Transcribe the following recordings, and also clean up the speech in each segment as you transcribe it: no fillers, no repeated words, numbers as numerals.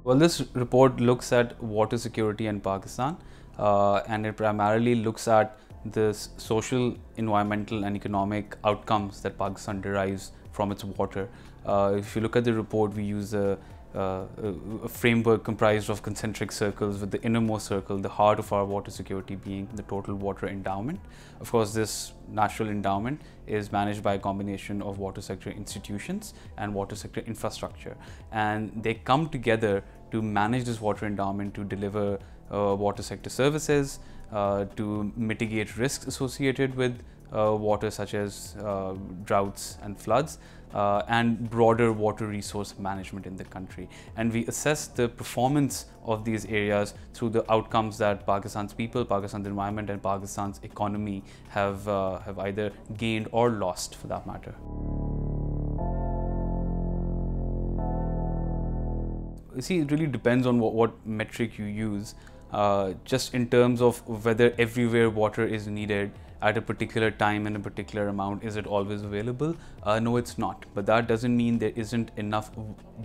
Well, this report looks at water security in Pakistan, and it primarily looks at the social, environmental and economic outcomes that Pakistan derives from its water. If you look at the report, we use a framework comprised of concentric circles, with the innermost circle, the heart of our water security, being the total water endowment. Of course, this natural endowment is managed by a combination of water sector institutions and water sector infrastructure, and they come together to manage this water endowment, to deliver water sector services, to mitigate risks associated with water, such as droughts and floods, and broader water resource management in the country. And we assess the performance of these areas through the outcomes that Pakistan's people, Pakistan's environment and Pakistan's economy have either gained or lost, for that matter. You see, it really depends on what metric you use. Just in terms of whether everywhere water is needed at a particular time and a particular amount, is it always available? No, it's not. But that doesn't mean there isn't enough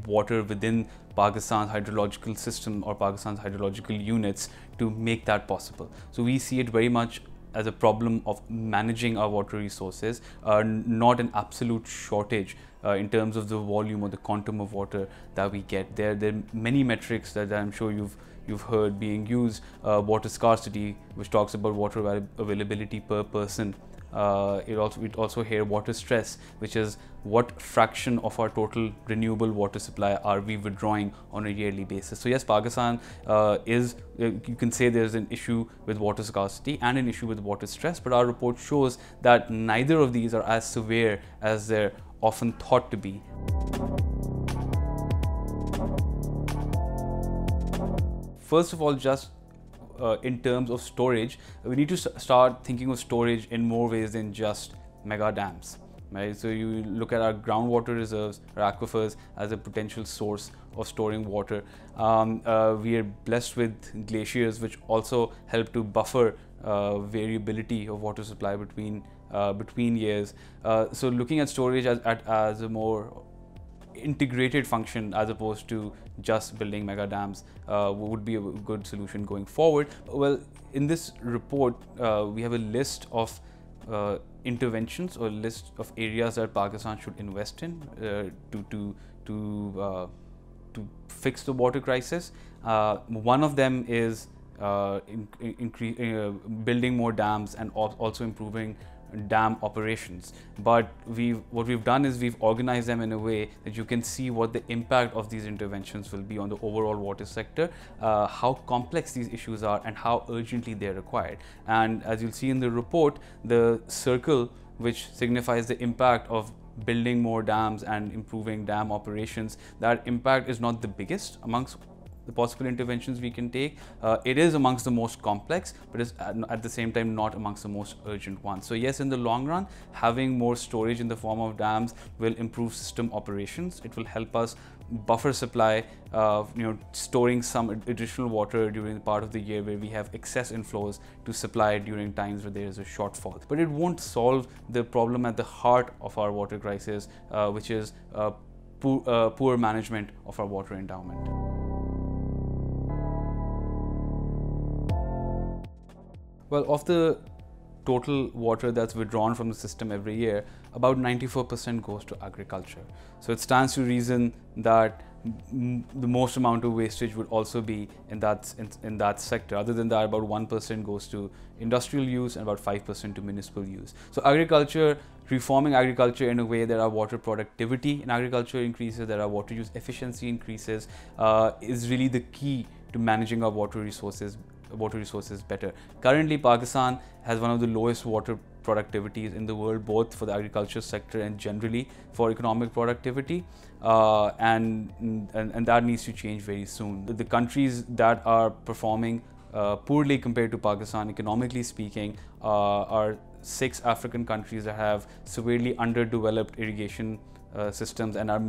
water within Pakistan's hydrological system or Pakistan's hydrological units to make that possible. So we see it very much as a problem of managing our water resources, not an absolute shortage in terms of the volume or the quantum of water that we get. There are many metrics that I'm sure you've heard being used. Water scarcity, which talks about water availability per person. We also hear water stress, which is what fraction of our total renewable water supply are we withdrawing on a yearly basis. So yes, Pakistan you can say there's an issue with water scarcity and an issue with water stress, but our report shows that neither of these are as severe as they're often thought to be. First of all, just in terms of storage, we need to start thinking of storage in more ways than just mega dams. Right? So you look at our groundwater reserves or aquifers as a potential source of storing water. We are blessed with glaciers, which also help to buffer variability of water supply between years. So looking at storage as a more integrated function as opposed to just building mega dams would be a good solution going forward. Well, in this report, we have a list of interventions or list of areas that Pakistan should invest in to fix the water crisis. One of them is building more dams and also improving dam operations. But what we've done is we've organized them in a way that you can see what the impact of these interventions will be on the overall water sector, how complex these issues are and how urgently they're required. And as you'll see in the report, the circle which signifies the impact of building more dams and improving dam operations, that impact is not the biggest amongst the possible interventions we can take. It is amongst the most complex, but is at the same time not amongst the most urgent ones. So yes, in the long run, having more storage in the form of dams will improve system operations. It will help us buffer supply, storing some additional water during the part of the year where we have excess inflows to supply during times where there is a shortfall. But it won't solve the problem at the heart of our water crisis, which is poor management of our water endowment. Well, of the total water that's withdrawn from the system every year, about 94% goes to agriculture. So it stands to reason that the most amount of wastage would also be in that sector. Other than that, about 1% goes to industrial use and about 5% to municipal use. So agriculture, reforming agriculture in a way that our water productivity in agriculture increases, that our water use efficiency increases, is really the key to managing our water resources better. Currently, Pakistan has one of the lowest water productivities in the world, both for the agriculture sector and generally for economic productivity, and that needs to change very soon. The countries that are performing poorly compared to Pakistan, economically speaking, are 6 African countries that have severely underdeveloped irrigation systems and are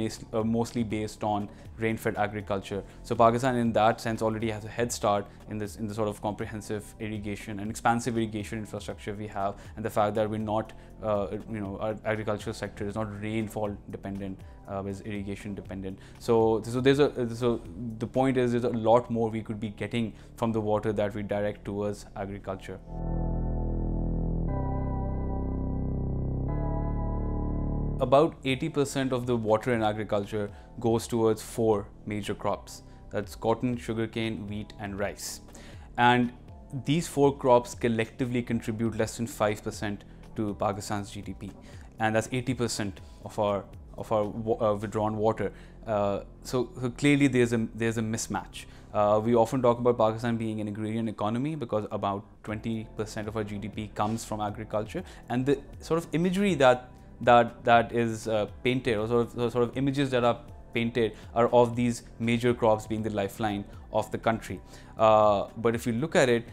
mostly based on rain-fed agriculture. So Pakistan in that sense already has a head start in the sort of comprehensive irrigation and expansive irrigation infrastructure we have, and the fact that we're not, our agricultural sector is not rainfall dependent, is irrigation dependent. So the point is there's a lot more we could be getting from the water that we direct towards agriculture. About 80% of the water in agriculture goes towards 4 major crops. That's cotton, sugarcane, wheat, and rice. And these 4 crops collectively contribute less than 5% to Pakistan's GDP, and that's 80% of our withdrawn water. So clearly there's a mismatch. We often talk about Pakistan being an agrarian economy because about 20% of our GDP comes from agriculture, and the sort of imagery that is painted, or sort of images that are painted, are of these major crops being the lifeline of the country. But if you look at it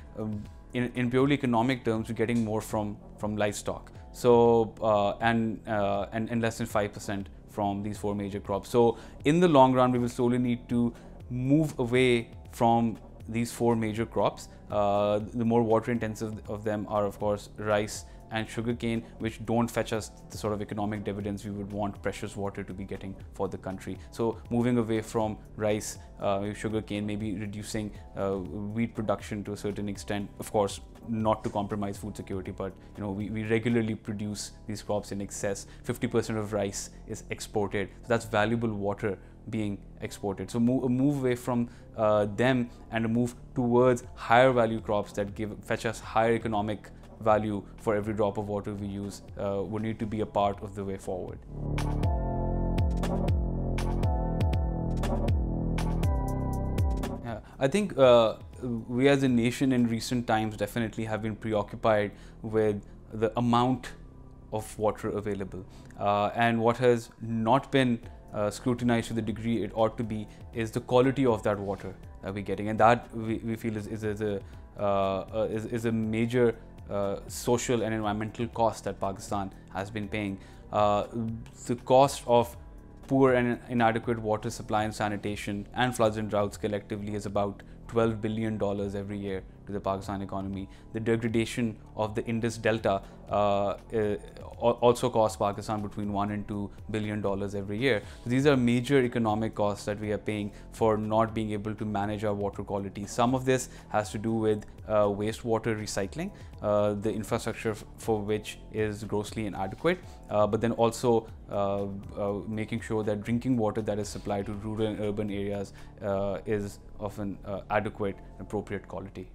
in purely economic terms, we're getting more from livestock. So and less than 5% from these 4 major crops. So in the long run, we will slowly need to move away from these 4 major crops. The more water intensive of them are, of course, rice and sugarcane, which don't fetch us the sort of economic dividends we would want precious water to be getting for the country. So moving away from rice, sugarcane, maybe reducing wheat production to a certain extent, of course not to compromise food security, but we regularly produce these crops in excess. 50% of rice is exported, so that's valuable water being exported. So a move away from them and a move towards higher value crops that fetch us higher economic value for every drop of water we use would need to be a part of the way forward. Yeah, I think we as a nation in recent times definitely have been preoccupied with the amount of water available, and what has not been scrutinized to the degree it ought to be is the quality of that water that we're getting, and that we feel is a major social and environmental cost that Pakistan has been paying. The cost of poor and inadequate water supply and sanitation and floods and droughts collectively is about $12 billion every year to the Pakistan economy. The degradation of the Indus Delta also costs Pakistan between $1 and $2 billion every year. So these are major economic costs that we are paying for not being able to manage our water quality. Some of this has to do with wastewater recycling, the infrastructure for which is grossly inadequate, but then also making sure that drinking water that is supplied to rural and urban areas is of an adequate and appropriate quality.